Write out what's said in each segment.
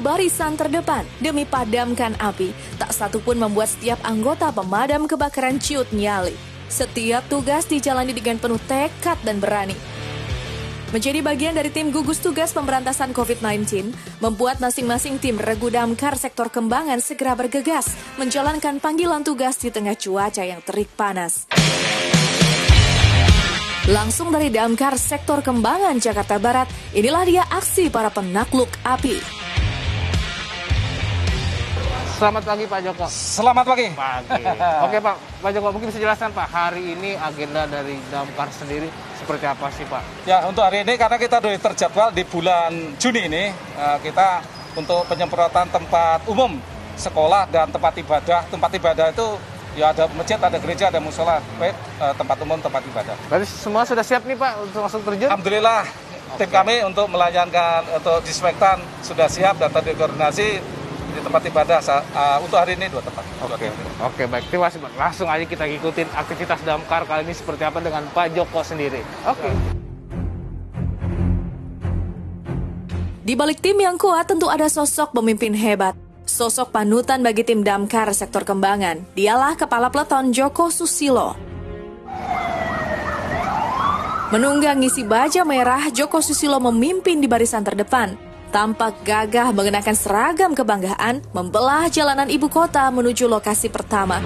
barisan terdepan demi padamkan api. Tak satu pun membuat setiap anggota pemadam kebakaran ciut nyali. Setiap tugas dijalani dengan penuh tekad dan berani. Menjadi bagian dari tim gugus tugas pemberantasan COVID-19, membuat masing-masing tim Regu Damkar sektor Kembangan segera bergegas menjalankan panggilan tugas di tengah cuaca yang terik panas. Langsung dari Damkar sektor Kembangan, Jakarta Barat, inilah dia aksi para penakluk api. Selamat pagi Pak Joko. Selamat pagi. Oke Pak Joko, mungkin bisa jelaskan Pak, hari ini agenda dari Damkar sendiri seperti apa sih Pak? Ya, untuk hari ini karena kita sudah terjadwal di bulan Juni ini, kita untuk penyemprotan tempat umum, sekolah dan tempat ibadah. Tempat ibadah itu ya ada masjid, ada gereja, ada musola, tempat umum, tempat ibadah. Berarti semua sudah siap nih Pak untuk langsung terjun? Alhamdulillah, tim kami untuk melayangkan, untuk disinfektan sudah siap dan tadi koordinasi di tempat ibadah untuk hari ini 2 tempat. Oke, baik. Terima kasih Pak. Langsung aja kita ikutin aktivitas Damkar kali ini seperti apa dengan Pak Joko sendiri. Oke. Di balik tim yang kuat tentu ada sosok pemimpin hebat. Sosok panutan bagi tim Damkar sektor Kembangan. Dialah Kepala Peleton Joko Susilo. Menunggang isi baja merah, Joko Susilo memimpin di barisan terdepan. Tampak gagah mengenakan seragam kebanggaan, membelah jalanan ibu kota menuju lokasi pertama.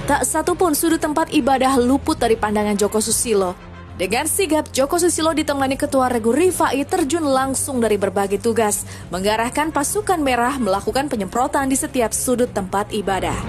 Tak satu pun sudut tempat ibadah luput dari pandangan Joko Susilo. Dengan sigap, Joko Susilo ditemani Ketua Regu Rifai terjun langsung dari berbagai tugas, mengarahkan pasukan merah melakukan penyemprotan di setiap sudut tempat ibadah.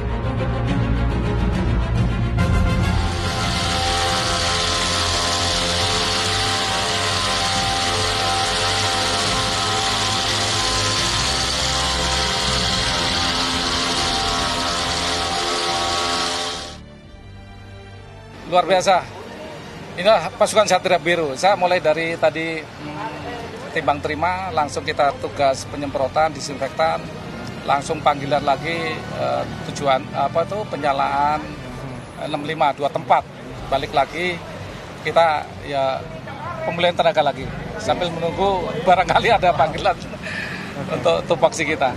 Luar biasa. Inilah pasukan Satria Biru. Saya mulai dari tadi timbang terima, langsung kita tugas penyemprotan, disinfektan, langsung panggilan lagi tujuan penyalaan 65 2 tempat. Balik lagi kita ya pemulihan tenaga lagi sambil menunggu barangkali ada panggilan untuk tupoksi kita.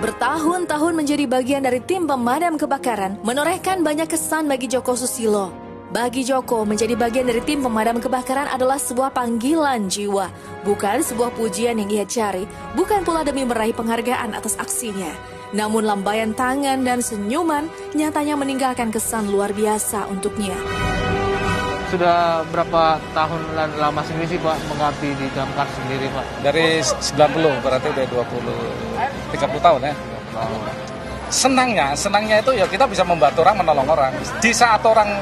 Bertahun-tahun menjadi bagian dari tim pemadam kebakaran menorehkan banyak kesan bagi Joko Susilo. Bagi Joko, menjadi bagian dari tim pemadam kebakaran adalah sebuah panggilan jiwa, bukan sebuah pujian yang ia cari, bukan pula demi meraih penghargaan atas aksinya. Namun lambaian tangan dan senyuman nyatanya meninggalkan kesan luar biasa untuknya. Sudah berapa tahun lama sendiri sih Pak mengabdi di Damkar sendiri Pak? Dari 90, berarti udah 30 tahun ya. Senangnya itu ya kita bisa membantu orang, menolong orang. Di saat orang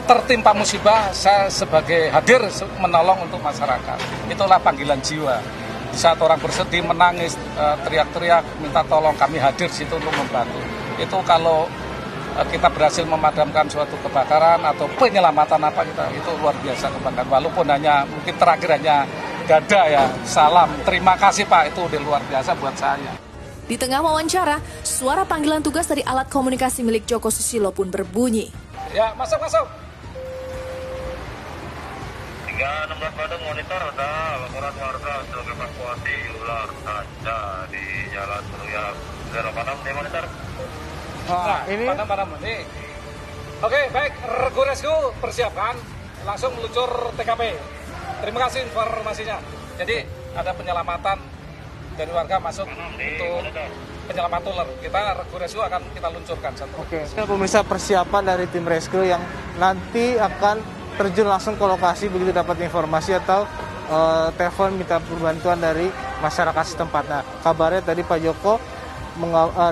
tertimpa musibah, saya sebagai hadir menolong untuk masyarakat. Itulah panggilan jiwa. Di saat orang bersedih, menangis, teriak-teriak, minta tolong, kami hadir situ untuk membantu. Itu kalau kita berhasil memadamkan suatu kebakaran atau penyelamatan apa kita, itu luar biasa kebanggaan. Walaupun mungkin terakhir hanya dada ya, salam, terima kasih Pak, itu udah luar biasa buat saya. Di tengah wawancara, suara panggilan tugas dari alat komunikasi milik Joko Susilo pun berbunyi. Ya, masuk. 316 Bandung monitor, ada laporan warga sedang evakuasi ular kaca di Jalan Surya 06 di monitor. Ini padam ini. Oke, baik, Regu Rescue persiapkan, langsung meluncur TKP. Terima kasih informasinya. Jadi ada penyelamatan dari warga masuk untuk penyelamatan ular. Kita Regu Rescue akan kita luncurkan satu. Oke. Pemirsa, persiapan dari tim rescue yang nanti akan terjun langsung ke lokasi begitu dapat informasi atau telepon minta bantuan dari masyarakat setempat. Nah, kabarnya tadi Pak Joko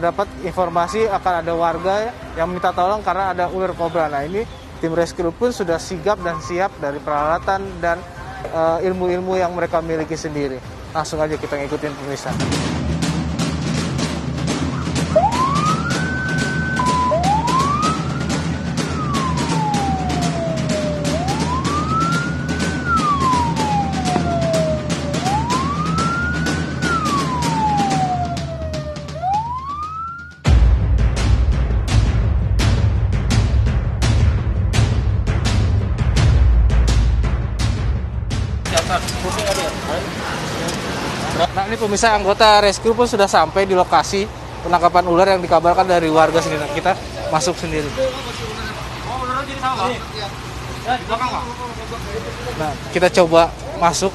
dapat informasi akan ada warga yang minta tolong karena ada ular kobra. Nah, ini tim rescue pun sudah sigap dan siap dari peralatan dan ilmu-ilmu yang mereka miliki sendiri. Langsung aja kita ngikutin pemirsa. ini pemirsa, anggota rescue pun sudah sampai di lokasi penangkapan ular yang dikabarkan dari warga sendiri. Kita masuk sendiri. Nah, kita coba masuk.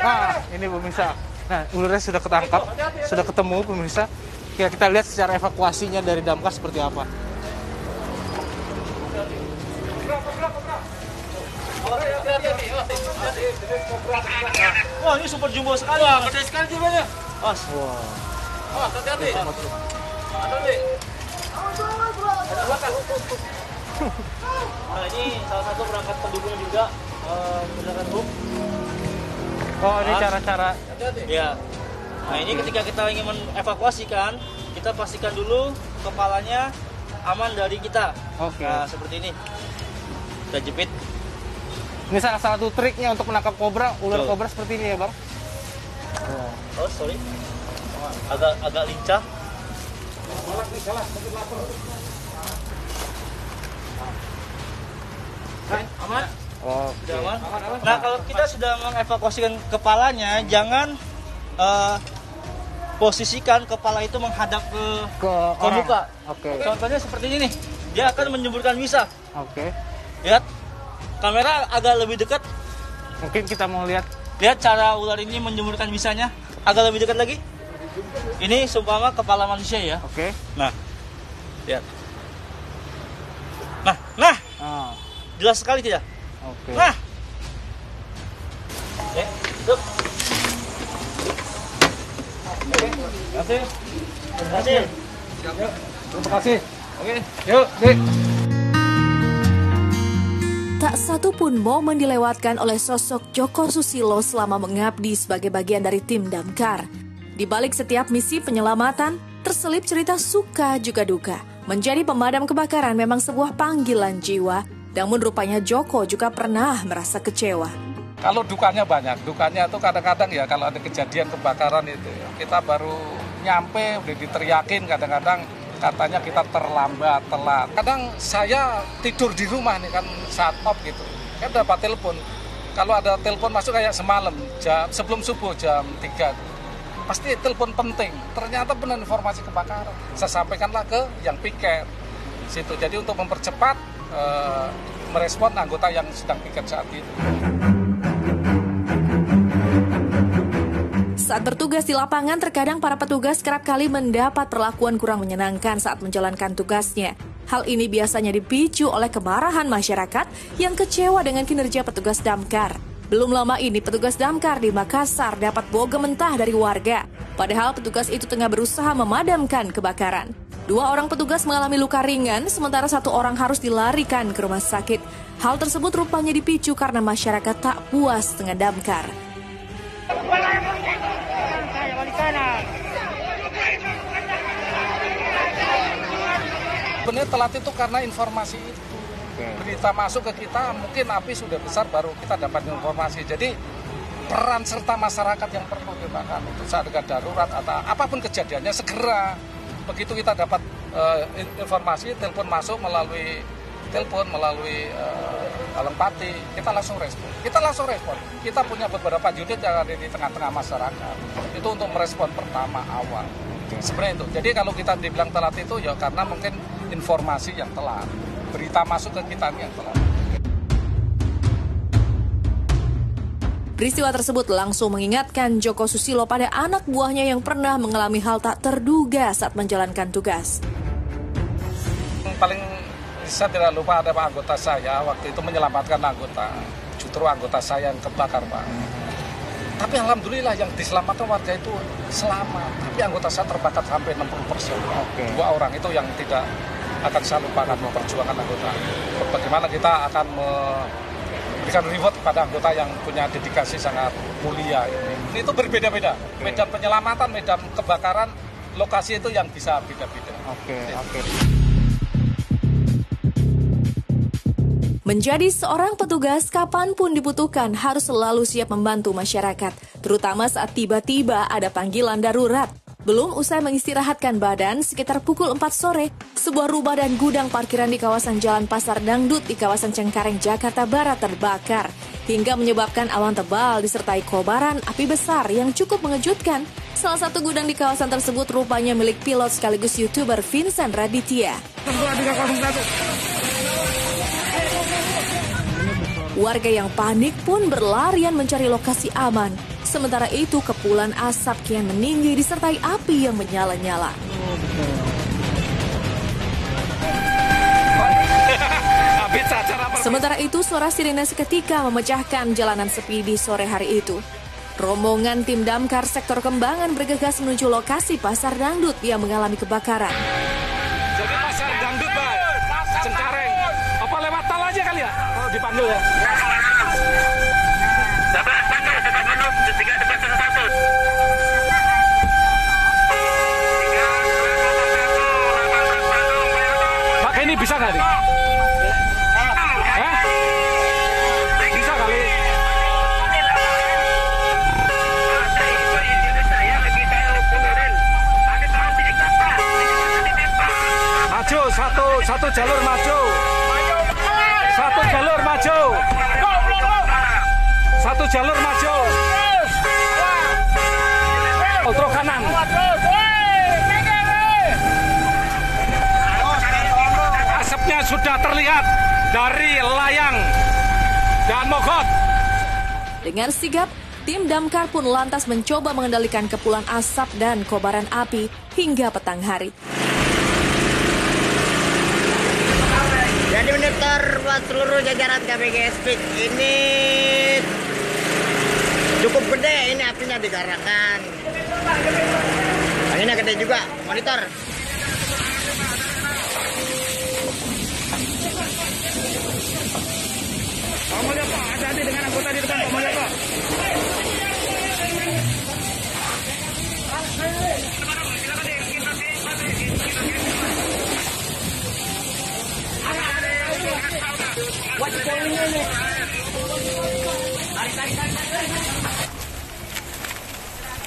Nah, ini pemirsa. Nah, ularnya sudah ketangkap, sudah ketemu pemirsa. Ya, kita lihat secara evakuasinya dari damkar seperti apa. Wah, ini super jumbo sekali. Wah, gede sekali jumbonya. Mas. Wah. Wah, hati-hati. Hati-hati. Ada belakang. Nah, ini salah satu perangkat pendukung juga berdasarkan hook. Oh, ini cara-cara. Ya. Nah, ini ketika kita ingin mengevakuasikan, kita pastikan dulu kepalanya aman dari kita. Oke. Nah, seperti ini. Kita jepit. Ini salah satu triknya untuk menangkap kobra, ular Betul. kobra seperti ini ya, Bang. Oh, sorry. Agak lincah. Aman? Oke. Sudah aman? Nah, kalau kita sudah mengevakuasikan kepalanya, jangan posisikan kepala itu menghadap ke orang. muka. Oke. Contohnya seperti ini nih. Dia akan menyemburkan bisa. Oke. Lihat. Kamera agak lebih dekat. Mungkin kita mau lihat. Lihat cara ular ini menyemburkan bisanya. Agak lebih dekat lagi. Ini seumpama kepala manusia ya. Oke. Nah. Lihat. Nah. Ah, Jelas sekali tidak? oke. Nah. Oke, tutup. Terima kasih. Terima kasih. Terima kasih. Oke. Yuk, Dik. Tak satu pun momen dilewatkan oleh sosok Joko Susilo selama mengabdi sebagai bagian dari tim damkar. Di balik setiap misi penyelamatan, terselip cerita suka juga duka. Menjadi pemadam kebakaran memang sebuah panggilan jiwa, namun rupanya Joko juga pernah merasa kecewa. Kalau dukanya banyak, dukanya tuh kadang-kadang ya kalau ada kejadian kebakaran itu ya, kita baru nyampe udah diteriakin kadang-kadang katanya kita terlambat, telat. Kadang saya tidur di rumah nih kan saat off gitu, kan dapat telepon. Kalau ada telepon masuk kayak semalam, sebelum subuh jam 3. Pasti telepon penting, ternyata benar informasi kebakaran. Saya sampaikanlah ke yang piket situ. Jadi untuk mempercepat merespon anggota yang sedang piket saat itu. Saat bertugas di lapangan, terkadang para petugas kerap kali mendapat perlakuan kurang menyenangkan saat menjalankan tugasnya. Hal ini biasanya dipicu oleh kemarahan masyarakat yang kecewa dengan kinerja petugas damkar. Belum lama ini, petugas damkar di Makassar dapat bogem mentah dari warga. Padahal petugas itu tengah berusaha memadamkan kebakaran. 2 orang petugas mengalami luka ringan, sementara 1 orang harus dilarikan ke rumah sakit. Hal tersebut rupanya dipicu karena masyarakat tak puas dengan damkar. Sebenarnya telat itu karena informasi itu. Berita masuk ke kita, mungkin api sudah besar baru kita dapat informasi. Jadi peran serta masyarakat yang perlu dilakukan untuk saat darurat atau apapun kejadiannya segera. Begitu kita dapat informasi, telepon masuk melalui Alempati, kita langsung respon. Kita punya beberapa unit yang ada di tengah-tengah masyarakat. Itu untuk merespon pertama awal. Sebenarnya itu. Jadi kalau kita dibilang telat itu ya karena mungkin informasi yang telat. Berita masuk ke kita yang telat. Peristiwa tersebut langsung mengingatkan Joko Susilo pada anak buahnya yang pernah mengalami hal tak terduga saat menjalankan tugas. Paling saya tidak lupa ada anggota saya waktu itu menyelamatkan anggota. Justru anggota saya yang kebakar, Pak. Tapi alhamdulillah yang diselamatkan warga itu selamat. Tapi anggota saya terbakar sampai 60%. 2 orang itu yang tidak akan saya lupakan memperjuangkan anggota. Bagaimana kita akan memberikan reward kepada anggota yang punya dedikasi sangat mulia ini. Itu berbeda-beda. Medan penyelamatan, medan kebakaran, lokasi itu yang bisa beda-beda. Oke. Menjadi seorang petugas kapanpun dibutuhkan harus selalu siap membantu masyarakat, terutama saat tiba-tiba ada panggilan darurat. Belum usai mengistirahatkan badan, sekitar pukul 4 sore, sebuah rumah dan gudang parkiran di kawasan Jalan Pasar Dangdut di kawasan Cengkareng, Jakarta Barat terbakar, hingga menyebabkan awan tebal disertai kobaran api besar yang cukup mengejutkan. Salah satu gudang di kawasan tersebut rupanya milik pilot sekaligus YouTuber Vincent Raditya. Warga yang panik pun berlarian mencari lokasi aman. Sementara itu, kepulan asap kian meninggi disertai api yang menyala-nyala. Sementara itu, suara sirene seketika memecahkan jalanan sepi di sore hari itu. Rombongan tim damkar sektor Kembangan bergegas menuju lokasi Pasar Dangdut yang mengalami kebakaran. Jadi Pasar Dangdut, Pak, Cengkareng. Apa lewat tol aja kali ya? Oh, dipanggil ya. Pak, ini bisa nggak nih? Bisa kali. Maju, satu jalur maju. Satu jalur maju. Satu jalur maju. Ultra kanan. Asapnya sudah terlihat dari layang dan mogot. Dengan sigap, tim damkar pun lantas mencoba mengendalikan kepulan asap dan kobaran api hingga petang hari. Jadi monitor buat seluruh jajaran KPGS Peak ini cukup gede, ini apinya digarangkan. Anginnya gede juga, monitor. Pak Mulya, Pak, hati-hati dengan anggota di depan, Pak Mulya, Pak.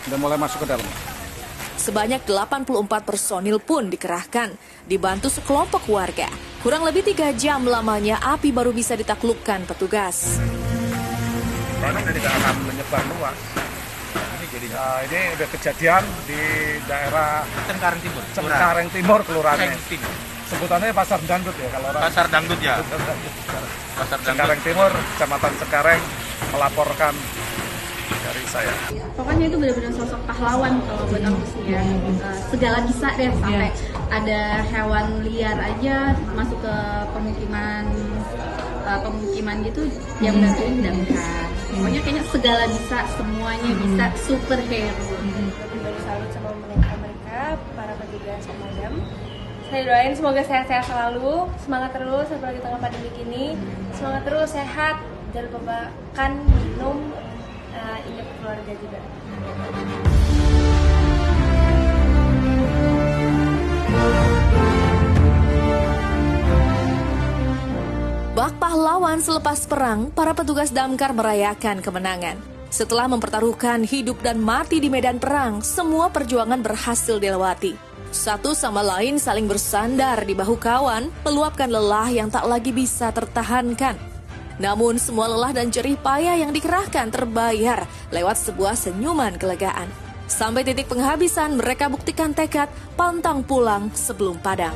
Udah mulai masuk ke dalam. Sebanyak 84 personil pun dikerahkan, dibantu sekelompok warga. Kurang lebih 3 jam lamanya api baru bisa ditaklukkan petugas. Karena dari akan menyebar luas. Ini udah kejadian di daerah Cengkareng Timur, kelurahan. Sebutannya Pasar Dangdut ya kalau orang. Pasar Dangdut ya. Pasar Dangdut. Cengkareng Timur, Kecamatan Cengkareng melaporkan dari saya. Pokoknya itu benar-benar sosok pahlawan kalau buat aku sih ya. Segala bisa deh, sampai ada hewan liar aja masuk ke pemukiman gitu, dia mendatangi damkar. Pokoknya kayaknya segala bisa, semuanya bisa, superhero. Salut sama mereka, para petugas pemadam. Saya doain semoga sehat-sehat selalu, semangat terus apalagi tengah pandemi ini. Semangat terus, sehat, jangan lupa makan, minum, ingat keluarga juga. Bak pahlawan selepas perang, para petugas damkar merayakan kemenangan. Setelah mempertaruhkan hidup dan mati di medan perang, semua perjuangan berhasil dilewati. Satu sama lain saling bersandar di bahu kawan, meluapkan lelah yang tak lagi bisa tertahankan. Namun semua lelah dan jerih payah yang dikerahkan terbayar lewat sebuah senyuman kelegaan. Sampai titik penghabisan, mereka buktikan tekad pantang pulang sebelum padam.